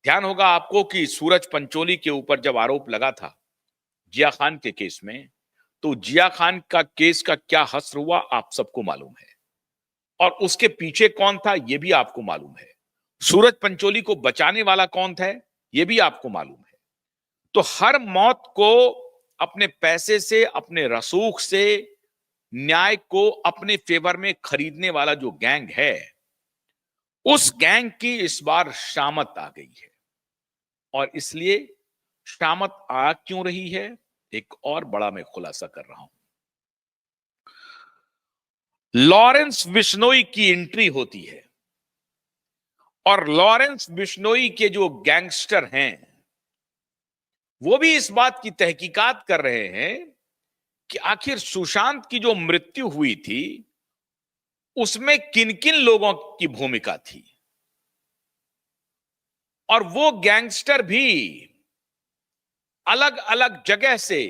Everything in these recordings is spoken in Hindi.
ध्यान होगा आपको कि सूरज पंचोली के ऊपर जब आरोप लगा था जिया खान के केस में, तो जिया खान का केस का क्या हश्र हुआ आप सबको मालूम है, और उसके पीछे कौन था यह भी आपको मालूम है। सूरज पंचोली को बचाने वाला कौन था यह भी आपको मालूम है। तो हर मौत को अपने पैसे से, अपने रसूख से, न्याय को अपने फेवर में खरीदने वाला जो गैंग है, उस गैंग की इस बार शामत आ गई है। और इसलिए शामत आ क्यों रही है, एक और बड़ा मैं खुलासा कर रहा हूं। लॉरेंस बिश्नोई की एंट्री होती है और लॉरेंस बिश्नोई के जो गैंगस्टर हैं वो भी इस बात की तहकीकात कर रहे हैं कि आखिर सुशांत की जो मृत्यु हुई थी उसमें किन किन लोगों की भूमिका थी। और वो गैंगस्टर भी अलग अलग जगह से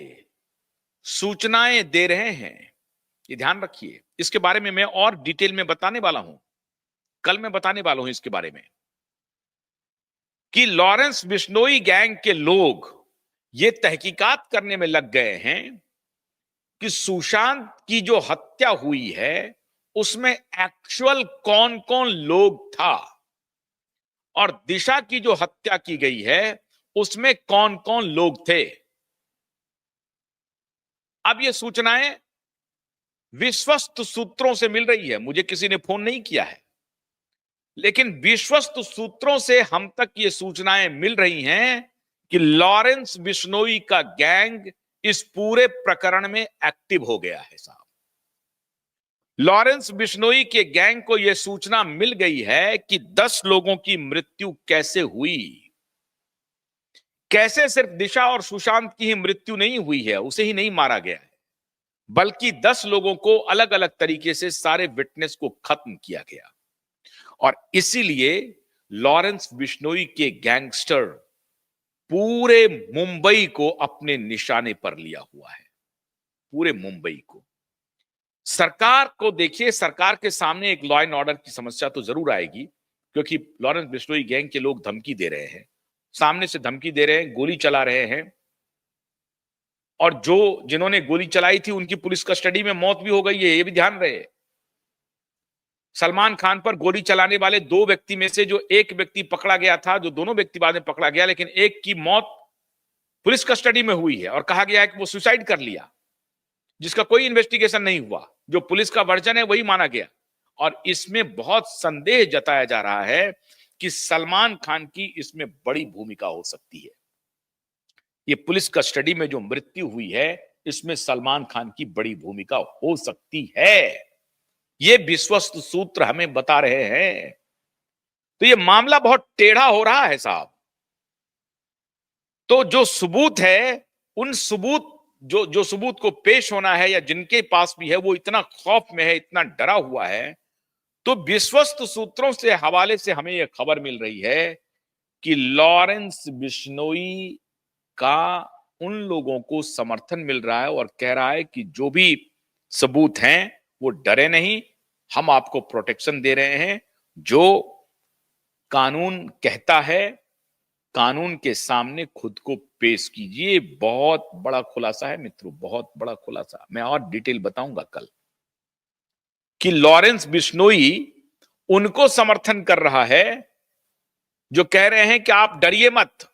सूचनाएं दे रहे हैं। ये ध्यान रखिए, इसके बारे में मैं और डिटेल में बताने वाला हूं, कल मैं बताने वाला हूं इसके बारे में कि लॉरेंस बिश्नोई गैंग के लोग ये तहकीकात करने में लग गए हैं कि सुशांत की जो हत्या हुई है उसमें एक्चुअल कौन कौन लोग था, और दिशा की जो हत्या की गई है उसमें कौन कौन लोग थे। अब ये सूचनाएं विश्वस्त सूत्रों से मिल रही है, मुझे किसी ने फोन नहीं किया है, लेकिन विश्वस्त सूत्रों से हम तक ये सूचनाएं मिल रही हैं कि लॉरेंस बिश्नोई का गैंग इस पूरे प्रकरण में एक्टिव हो गया है साहब। लॉरेंस बिश्नोई के गैंग को यह सूचना मिल गई है कि 10 लोगों की मृत्यु कैसे हुई। कैसे सिर्फ दिशा और सुशांत की ही मृत्यु नहीं हुई है, उसे ही नहीं मारा गया है, बल्कि 10 लोगों को अलग अलग तरीके से सारे विटनेस को खत्म किया गया। और इसीलिए लॉरेंस बिश्नोई के गैंगस्टर पूरे मुंबई को अपने निशाने पर लिया हुआ है, पूरे मुंबई को। सरकार को देखिए, सरकार के सामने एक लॉ एंड ऑर्डर की समस्या तो जरूर आएगी, क्योंकि लॉरेंस बिश्नोई गैंग के लोग धमकी दे रहे हैं, सामने से धमकी दे रहे हैं, गोली चला रहे हैं, और जो जिन्होंने गोली चलाई थी उनकी पुलिस कस्टडी में मौत भी हो गई है, ये भी ध्यान रहे। सलमान खान पर गोली चलाने वाले 2 व्यक्ति में से जो एक व्यक्ति पकड़ा गया था, जो दोनों व्यक्ति बाद में पकड़ा गया, लेकिन एक की मौत पुलिस कस्टडी में हुई है और कहा गया है कि वो सुसाइड कर लिया, जिसका कोई इन्वेस्टिगेशन नहीं हुआ। जो पुलिस का वर्जन है वही माना गया। और इसमें बहुत संदेह जताया जा रहा है कि सलमान खान की इसमें बड़ी भूमिका हो सकती है। ये पुलिस कस्टडी में जो मृत्यु हुई है इसमें सलमान खान की बड़ी भूमिका हो सकती है, ये विश्वस्त सूत्र हमें बता रहे हैं। तो ये मामला बहुत टेढ़ा हो रहा है साहब। तो जो सबूत है, उन सबूत जो सबूत को पेश होना है या जिनके पास भी है, वो इतना खौफ में है, इतना डरा हुआ है। तो विश्वस्त सूत्रों से हवाले से हमें यह खबर मिल रही है कि लॉरेंस बिश्नोई का उन लोगों को समर्थन मिल रहा है और कह रहा है कि जो भी सबूत हैं वो डरे नहीं, हम आपको प्रोटेक्शन दे रहे हैं। जो कानून कहता है, कानून के सामने खुद को पेश कीजिए। बहुत बड़ा खुलासा है मित्रों, बहुत बड़ा खुलासा। मैं और डिटेल बताऊंगा कल कि लॉरेंस बिश्नोई उनको समर्थन कर रहा है जो कह रहे हैं कि आप डरिए मत।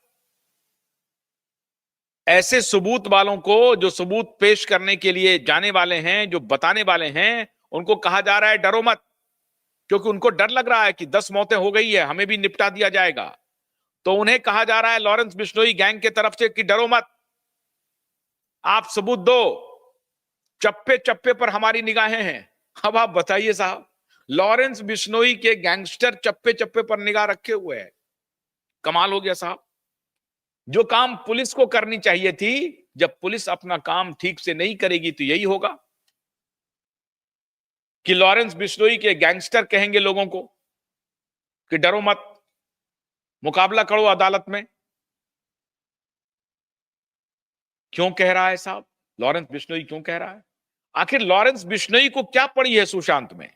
ऐसे सबूत वालों को, जो सबूत पेश करने के लिए जाने वाले हैं, जो बताने वाले हैं, उनको कहा जा रहा है डरो मत, क्योंकि उनको डर लग रहा है कि 10 मौतें हो गई है, हमें भी निपटा दिया जाएगा। तो उन्हें कहा जा रहा है लॉरेंस बिश्नोई गैंग की तरफ से कि डरो मत, आप सबूत दो, चप्पे चप्पे पर हमारी निगाहें हैं। अब आप बताइए साहब, लॉरेंस बिश्नोई के गैंगस्टर चप्पे चप्पे पर निगाह रखे हुए हैं। कमाल हो गया साहब। जो काम पुलिस को करनी चाहिए थी, जब पुलिस अपना काम ठीक से नहीं करेगी तो यही होगा कि लॉरेंस बिश्नोई के गैंगस्टर कहेंगे लोगों को कि डरो मत, मुकाबला करो अदालत में। क्यों कह रहा है साहब, लॉरेंस बिश्नोई क्यों कह रहा है? आखिर लॉरेंस बिश्नोई को क्या पड़ी है सुशांत में?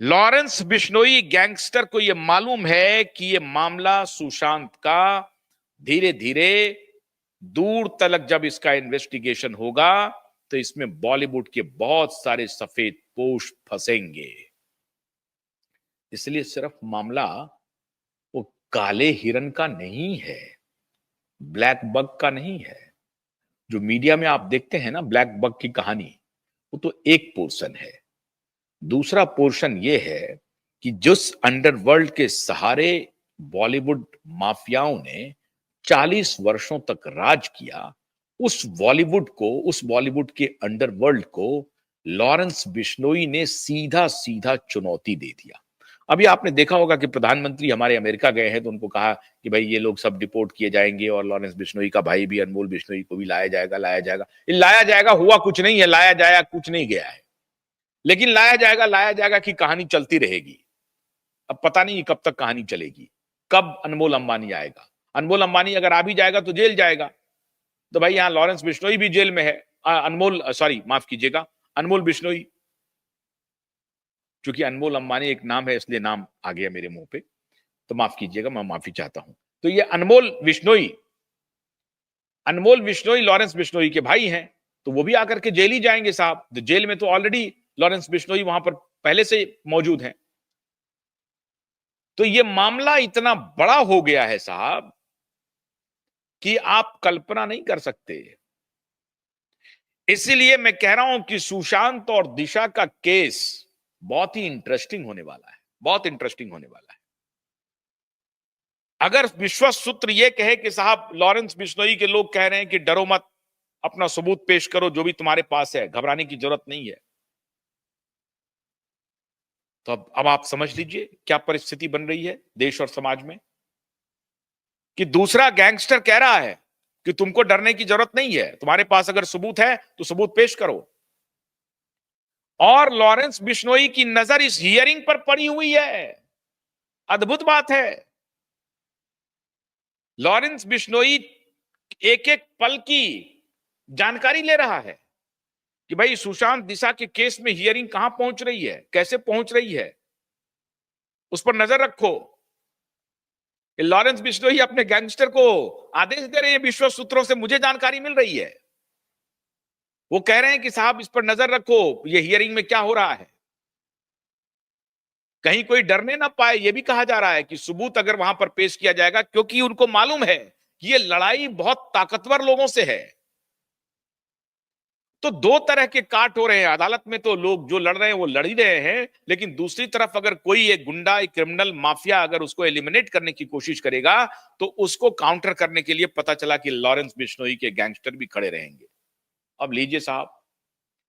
लॉरेंस बिश्नोई गैंगस्टर को यह मालूम है कि यह मामला सुशांत का धीरे धीरे दूर तलक जब इसका इन्वेस्टिगेशन होगा तो इसमें बॉलीवुड के बहुत सारे सफेद पोश फंसेंगे। इसलिए सिर्फ मामला वो काले हिरन का नहीं है, ब्लैक बग का नहीं है। जो मीडिया में आप देखते हैं ना ब्लैक बग की कहानी, वो तो एक पोर्शन है। दूसरा पोर्शन ये है कि जिस अंडरवर्ल्ड के सहारे बॉलीवुड माफियाओं ने 40 वर्षों तक राज किया, उस बॉलीवुड के अंडरवर्ल्ड को लॉरेंस बिश्नोई ने सीधा सीधा चुनौती दे दिया। अभी आपने देखा होगा कि प्रधानमंत्री हमारे अमेरिका गए हैं तो उनको कहा कि भाई ये लोग सब डिपोर्ट किए जाएंगे और लॉरेंस बिश्नोई का भाई भी अनमोल बिश्नोई को भी लाया जाएगा। ये लाया जाएगा हुआ कुछ नहीं है, लाया जाया कुछ नहीं गया है, लेकिन लाया जाएगा की कहानी चलती रहेगी। अब पता नहीं कब तक कहानी चलेगी, कब अनमोल अंबानी आएगा। अनमोल अंबानी अगर आ भी जाएगा तो जेल जाएगा, तो भाई यहां लॉरेंस बिश्नोई भी जेल में है। अनमोल सॉरी माफ कीजिएगा, अनमोल बिश्नोई, क्योंकि अनमोल अंबानी एक नाम है इसलिए नाम आ गया मेरे मुंह पे, तो माफ कीजिएगा, मैं माफी चाहता हूं। तो ये अनमोल बिश्नोई लॉरेंस बिश्नोई के भाई हैं, तो वो भी आकर के जेल ही जाएंगे साहब। तो जेल में तो ऑलरेडी लॉरेंस बिश्नोई वहां पर पहले से मौजूद हैं। तो ये मामला इतना बड़ा हो गया है साहब कि आप कल्पना नहीं कर सकते। इसीलिए मैं कह रहा हूं कि सुशांत और दिशा का केस बहुत ही इंटरेस्टिंग होने वाला है, बहुत इंटरेस्टिंग होने वाला है। अगर विश्वस्त सूत्र यह कहे कि साहब लॉरेंस बिश्नोई के लोग कह रहे हैं कि डरो मत, अपना सबूत पेश करो जो भी तुम्हारे पास है, घबराने की जरूरत नहीं है, तो अब आप समझ लीजिए क्या परिस्थिति बन रही है देश और समाज में, कि दूसरा गैंगस्टर कह रहा है कि तुमको डरने की जरूरत नहीं है, तुम्हारे पास अगर सबूत है तो सबूत पेश करो। और लॉरेंस बिश्नोई की नजर इस हियरिंग पर पड़ी हुई है। अद्भुत बात है, लॉरेंस बिश्नोई एक एक पल की जानकारी ले रहा है कि भाई सुशांत दिशा के केस में हियरिंग कहां पहुंच रही है, कैसे पहुंच रही है, उस पर नजर रखो। लॉरेंस बिश्नोई अपने गैंगस्टर को आदेश दे रहे हैं, विश्वस्त सूत्रों से मुझे जानकारी मिल रही है, वो कह रहे हैं कि साहब इस पर नजर रखो, ये हियरिंग में क्या हो रहा है, कहीं कोई डरने ना पाए। यह भी कहा जा रहा है कि सबूत अगर वहां पर पेश किया जाएगा, क्योंकि उनको मालूम है कि ये लड़ाई बहुत ताकतवर लोगों से है। तो दो तरह के काट हो रहे हैं अदालत में, तो लोग जो लड़ रहे हैं वो लड़ ही रहे हैं, लेकिन दूसरी तरफ अगर कोई एक गुंडा, एक क्रिमिनल माफिया अगर उसको एलिमिनेट करने की कोशिश करेगा तो उसको काउंटर करने के लिए पता चला कि लॉरेंस बिश्नोई के गैंगस्टर भी खड़े रहेंगे। अब लीजिए साहब,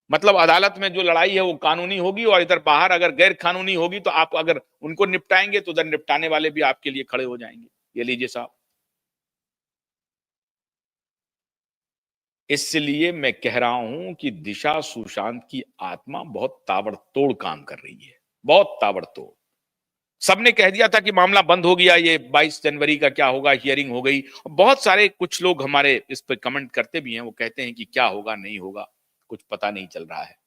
मतलब अदालत में जो लड़ाई है वो कानूनी होगी और इधर बाहर अगर गैर कानूनी होगी तो आप अगर उनको निपटाएंगे तो उधर निपटाने वाले भी आपके लिए खड़े हो जाएंगे। ये लीजिए साहब, इसलिए मैं कह रहा हूं कि दिशा सुशांत की आत्मा बहुत ताबड़तोड़ काम कर रही है, बहुत ताबड़तोड़। सबने कह दिया था कि मामला बंद हो गया, ये 22 जनवरी का क्या होगा, हियरिंग हो गई। बहुत सारे कुछ लोग हमारे इस पर कमेंट करते भी हैं, वो कहते हैं कि क्या होगा नहीं होगा, कुछ पता नहीं चल रहा है।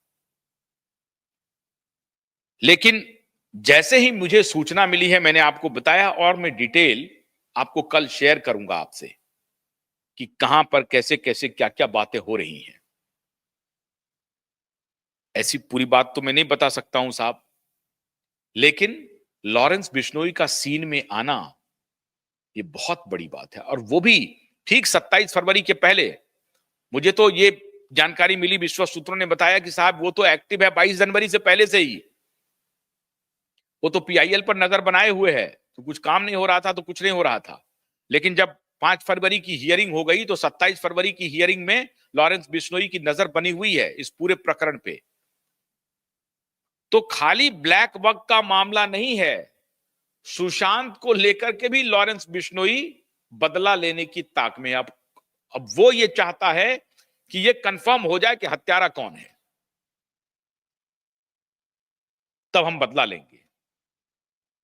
लेकिन जैसे ही मुझे सूचना मिली है मैंने आपको बताया, और मैं डिटेल आपको कल शेयर करूंगा आपसे कि कहां पर कैसे कैसे क्या क्या बातें हो रही हैं। ऐसी पूरी बात तो मैं नहीं बता सकता हूं साहब, लेकिन लॉरेंस बिश्नोई का सीन में आना ये बहुत बड़ी बात है, और वो भी ठीक 27 फरवरी के पहले। मुझे तो ये जानकारी मिली, विश्वस्त सूत्रों ने बताया कि साहब वो तो एक्टिव है 22 जनवरी से पहले से ही, वो तो पीआईएल पर नजर बनाए हुए है, तो कुछ काम नहीं हो रहा था तो कुछ नहीं हो रहा था। लेकिन जब 5 फरवरी की हियरिंग हो गई तो 27 फरवरी की हियरिंग में लॉरेंस बिश्नोई की नजर बनी हुई है इस पूरे प्रकरण पे। तो खाली ब्लैक बग का मामला नहीं है, सुशांत को लेकर के भी लॉरेंस बिश्नोई बदला लेने की ताक में। अब वो ये चाहता है कि ये कंफर्म हो जाए कि हत्यारा कौन है, तब हम बदला लेंगे।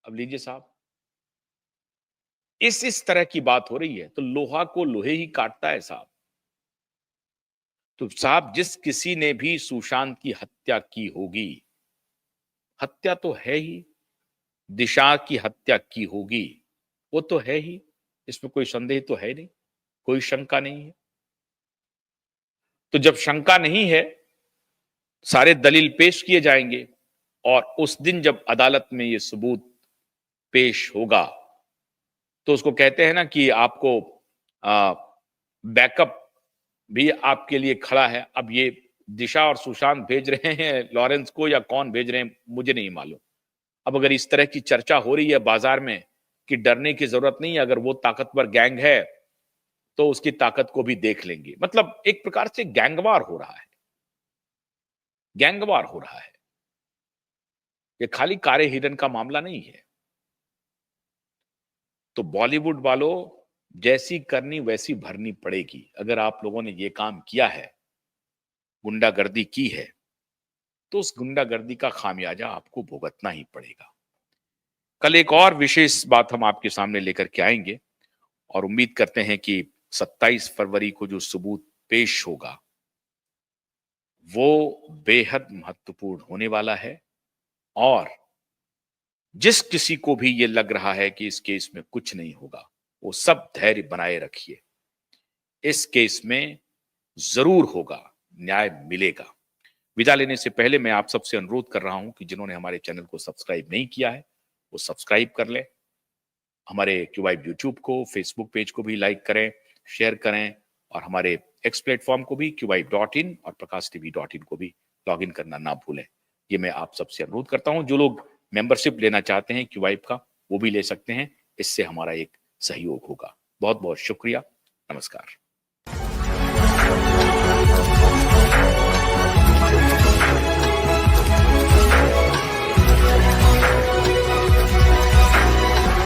अब लीजिए साहब, इस तरह की बात हो रही है तो लोहा को लोहे ही काटता है साहब। तो साहब जिस किसी ने भी सुशांत की हत्या की होगी हत्या तो है ही, दिशा की हत्या की होगी, वो तो है ही, इसमें कोई संदेह तो है नहीं, कोई शंका नहीं है। तो जब शंका नहीं है, सारे दलील पेश किए जाएंगे और उस दिन जब अदालत में ये सबूत पेश होगा, तो उसको कहते हैं ना कि आपको बैकअप भी आपके लिए खड़ा है। अब ये दिशा और सुशांत भेज रहे हैं लॉरेंस को या कौन भेज रहे हैं मुझे नहीं मालूम। अब अगर इस तरह की चर्चा हो रही है बाजार में कि डरने की जरूरत नहीं है, अगर वो ताकतवर गैंग है तो उसकी ताकत को भी देख लेंगे। मतलब एक प्रकार से गैंगवार हो रहा है, गैंगवार हो रहा है। ये खाली कारे हिरन का मामला नहीं है। तो बॉलीवुड वालों, जैसी करनी वैसी भरनी पड़ेगी। अगर आप लोगों ने ये काम किया है, गुंडागर्दी की है, तो उस गुंडागर्दी का खामियाजा आपको भुगतना ही पड़ेगा। कल एक और विशेष बात हम आपके सामने लेकर के आएंगे और उम्मीद करते हैं कि 27 फरवरी को जो सबूत पेश होगा वो बेहद महत्वपूर्ण होने वाला है। और जिस किसी को भी ये लग रहा है कि इस केस में कुछ नहीं होगा, वो सब धैर्य बनाए रखिए। इस केस में जरूर होगा, न्याय मिलेगा। विदा लेने से पहले मैं आप सबसे अनुरोध कर रहा हूं कि जिन्होंने हमारे चैनल को सब्सक्राइब नहीं किया है वो सब्सक्राइब कर लें। हमारे क्यूवाइब यूट्यूब को, फेसबुक पेज को भी लाइक करें, शेयर करें और हमारे एक्स प्लेटफॉर्म को भी QYIB.in और prakashtv.in को भी लॉग इन करना ना भूलें। ये मैं आप सबसे अनुरोध करता हूं। जो लोग मेंबरशिप लेना चाहते हैं क्यूवाइब का, वो भी ले सकते हैं। इससे हमारा एक सहयोग होगा। बहुत बहुत शुक्रिया। नमस्कार।